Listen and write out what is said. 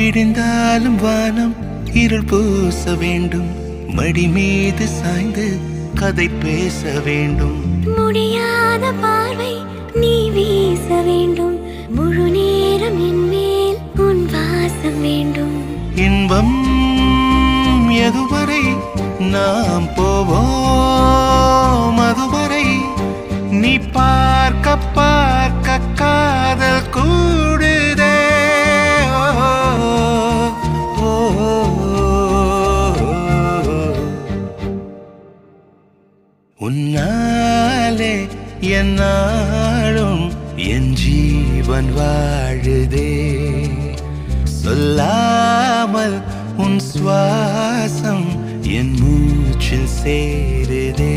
விழுந்தாலும் வானம் இருள் பூச வேண்டும், மடி மீது சாய்ந்து கதை பேச வேண்டும். முடியாத பார்வை நீ வீச வேண்டும், முழு நேரம் என் மேல் உன் வாசம் வேண்டும். இன்பம் எதுவரை நாம் போவோம், அதுவரை நீ பார்க்க பார்க்க காதல் கூடுதே. உன்னாலே என்னாலும் என் ஜீவன் வாழுதே, சொல்லாமல் உன் சுவாசம் என் மூச்சில் சேருதே.